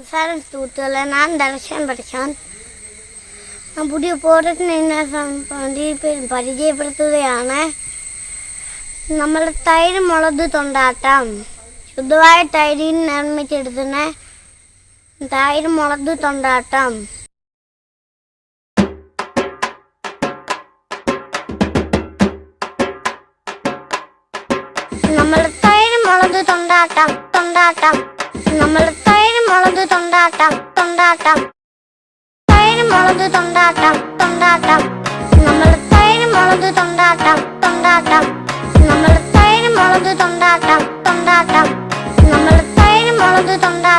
നമസ്കാരം സുഹൃത്തുക്കളെ, ഞാൻ ദർശൻ പഠിച്ചാൻ. ഞാൻ പുതിയ പ്രോഡക്റ്റിനെ പരിചയപ്പെടുത്തുകയാണ്. നമ്മൾ തൈര് മുളക് തൊണ്ടാട്ടം, ശുദ്ധമായ തൈരിൽ നിർമ്മിച്ചെടുക്കുന്ന തൈര് മുളക് തൊണ്ടാട്ടം. നമ്മൾ തൈര് മുളക് തൊണ്ടാട്ടം തൊണ്ടാട്ടം നമ്മൾ തൈര് മുളക് തൊണ്ടാട്ടം തൊണ്ടാട്ടം തൈര് മുളക് തൊണ്ടാട്ടം തൊണ്ടാട്ടം നമ്മൾ തൈര് മുളക് തൊണ്ടാട്ടം തൊണ്ടാട്ടം നമ്മൾ തൈര് മുളക് തൊണ്ടാട്ടം തൊണ്ടാട്ടം നമ്മൾ തൈര് മുളക് തൊണ്ടാട്ടം